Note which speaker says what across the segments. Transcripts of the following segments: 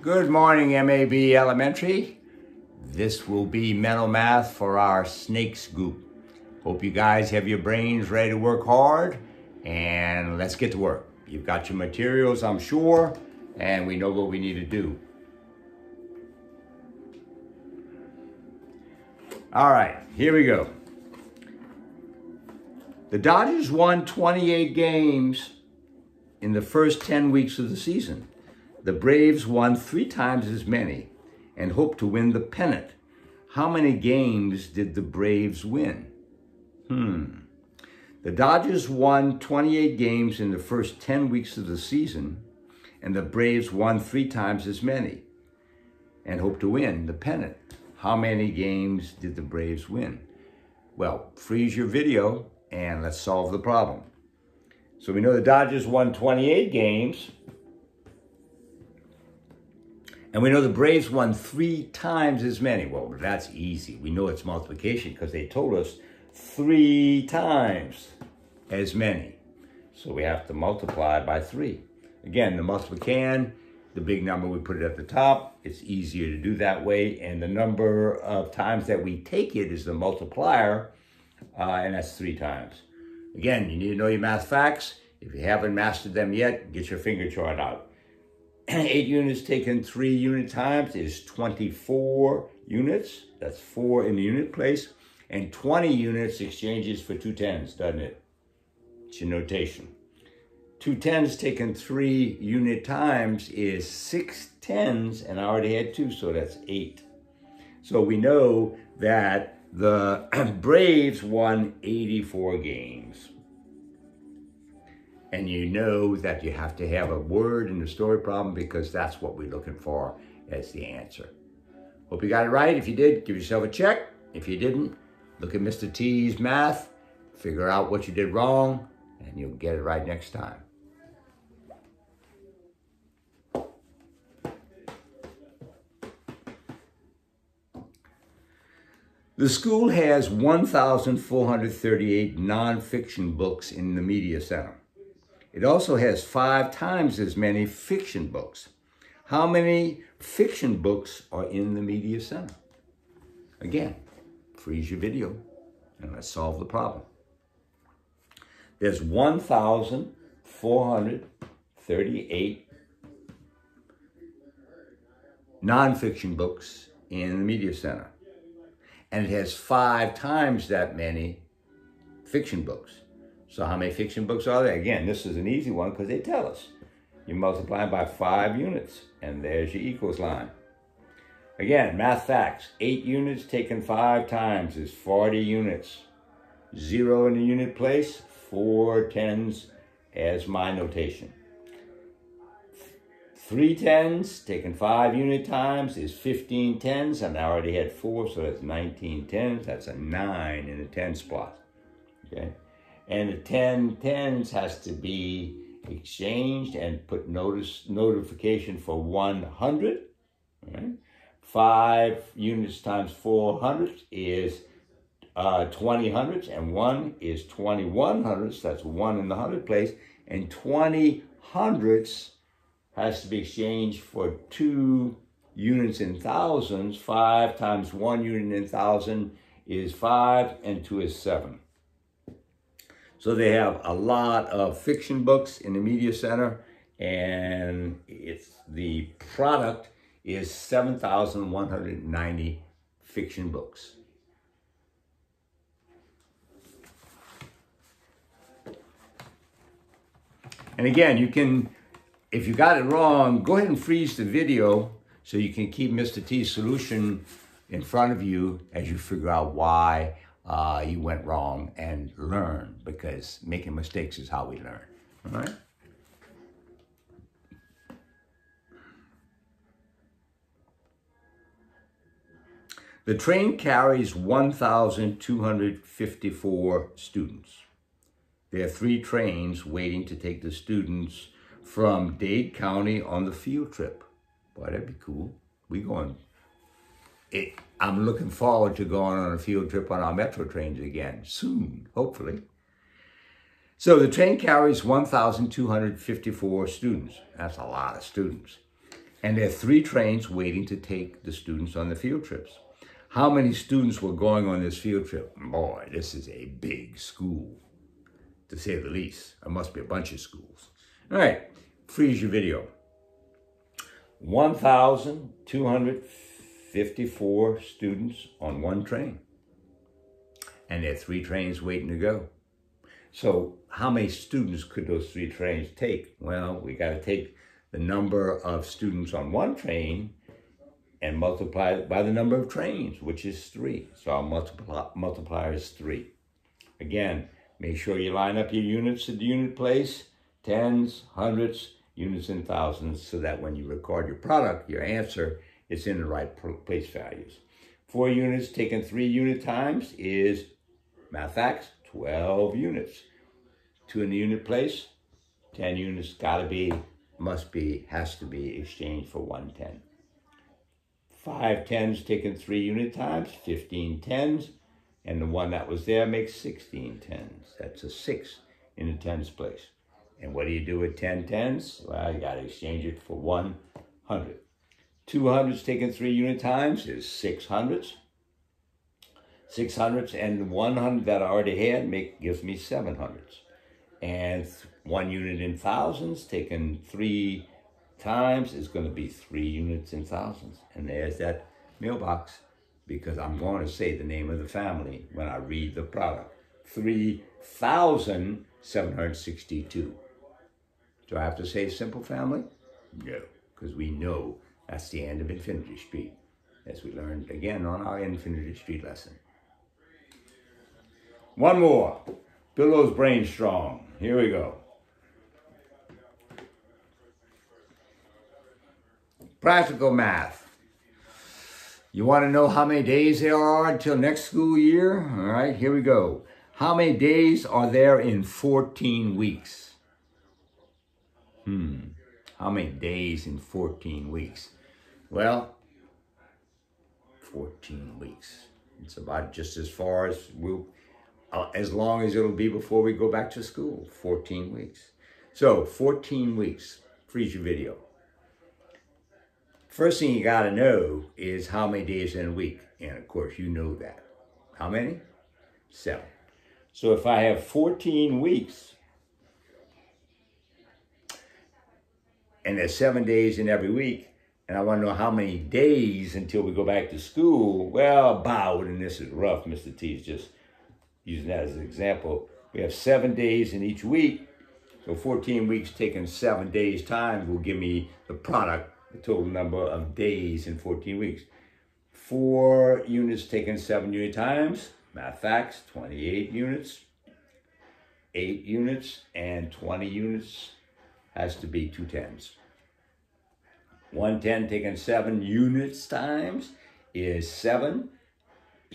Speaker 1: Good morning, MAB Elementary. This will be mental math for our snakes group. Hope you guys have your brains ready to work hard, and let's get to work. You've got your materials, I'm sure, and we know what we need to do. All right, here we go. The Dodgers won 28 games in the first 10 weeks of the season. The Braves won 3 times as many and hope to win the pennant. How many games did the Braves win? The Dodgers won 28 games in the first 10 weeks of the season, and the Braves won 3 times as many and hope to win the pennant. How many games did the Braves win? Well, freeze your video and let's solve the problem. So we know the Dodgers won 28 games, and we know the Braves won 3 times as many. Well, that's easy. We know it's multiplication because they told us 3 times as many. So we have to multiply by 3. Again, the multiplication, the big number, we put it at the top. It's easier to do that way. And the number of times that we take it is the multiplier, and that's 3 times. Again, you need to know your math facts. If you haven't mastered them yet, get your finger chart out. 8 units taken 3 unit times is 24 units. That's 4 in the unit place. And 20 units exchanges for 2 tens, doesn't it? It's your notation. 2 tens taken 3 unit times is 6 tens, and I already had 2, so that's 8. So we know that the Braves won 84 games. And you know that you have to have a word in the story problem because that's what we're looking for as the answer. Hope you got it right. If you did, give yourself a check. If you didn't, look at Mr. T's math, figure out what you did wrong, and you'll get it right next time. The school has 1,438 nonfiction books in the Media Center. It also has 5 times as many fiction books. How many fiction books are in the Media Center? Again, freeze your video and let's solve the problem. There's 1,438 nonfiction books in the Media Center. And it has 5 times that many fiction books. So how many fiction books are there? Again, this is an easy one because they tell us. You multiply by 5 units, and there's your equals line. Again, math facts. 8 units taken 5 times is 40 units. 0 in the unit place, 4 tens as my notation. 3 tens taken 5 unit times is 15 tens, and I already had 4, so that's 19 tens. That's a 9 in the 10 spot. Okay? And the 10 tens has to be exchanged and put notification for 100. Right? 5 units times 400 is 20 hundredths, and 1 is 21 hundredths. That's 1 in the hundred place. And 20 hundredths has to be exchanged for 2 units in thousands. 5 times 1 unit in thousand is 5, and 2 is 7. So they have a lot of fiction books in the Media Center, and the product is 7,190 fiction books. And again, you can, if you got it wrong, go ahead and freeze the video so you can keep Mr. T's solution in front of you as you figure out why you went wrong, and learn, because making mistakes is how we learn. All right? The train carries 1,254 students. There are 3 trains waiting to take the students from Dade County on the field trip. Boy, that'd be cool. I'm looking forward to going on a field trip on our metro trains again soon, hopefully. So the train carries 1,254 students. That's a lot of students. And there are 3 trains waiting to take the students on the field trips. How many students were going on this field trip? Boy, this is a big school, to say the least. There must be a bunch of schools. All right, freeze your video. 1,254 students on one train. And there are 3 trains waiting to go. So how many students could those 3 trains take? Well, we got to take the number of students on one train and multiply it by the number of trains, which is 3. So our multiplier is 3. Again, make sure you line up your units at the unit place, tens, hundreds, units, and thousands, so that when you record your product, your answer, it's in the right place values. 4 units taken 3 unit times is, math facts, 12 units. 2 in the unit place, 10 units has to be exchanged for 1 10. 5 tens taken 3 unit times, 15 tens, and the one that was there makes 16 tens. That's a 6 in the tens place. And what do you do with 10 tens? Well, you got to exchange it for 100. 2 hundreds taken 3 unit times is 6 hundreds. 6 hundreds and 100 that I already had gives me 7 hundreds. And 1 unit in thousands taken 3 times is going to be 3 units in thousands. And there's that mailbox, because I'm going to say the name of the family when I read the product. 3,762. Do I have to say simple family? No, because we know that's the end of Infinity Street, as we learned again on our Infinity Street lesson. One more. Build those brains strong. Here we go. Practical math. You want to know how many days there are until next school year? All right, here we go. How many days are there in 14 weeks? How many days in 14 weeks? Well, 14 weeks. It's about just as far as as long as it'll be before we go back to school. 14 weeks. So 14 weeks. Freeze your video. First thing you got to know is how many days in a week. And of course, you know that. How many? 7. So if I have 14 weeks, and there's 7 days in every week, and I want to know how many days until we go back to school, well, about, and this is rough, Mr. T is just using that as an example, we have 7 days in each week, so 14 weeks taking 7 days time will give me the product, the total number of days in 14 weeks. 4 units taken 7 unit times, math facts, 28 units. 8 units and 20 units has to be 2 tens. 1 10 taken 7 units times is 7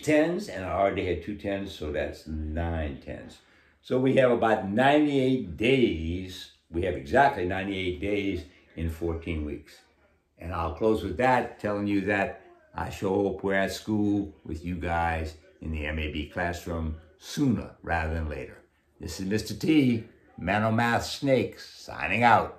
Speaker 1: tens, and I already had 2 tens, so that's 9 tens. So we have about 98 days. We have exactly 98 days in 14 weeks. And I'll close with that, telling you that I sure hope we're at school with you guys in the MAB classroom sooner rather than later. This is Mr. T, Man o' Math Snake, signing out.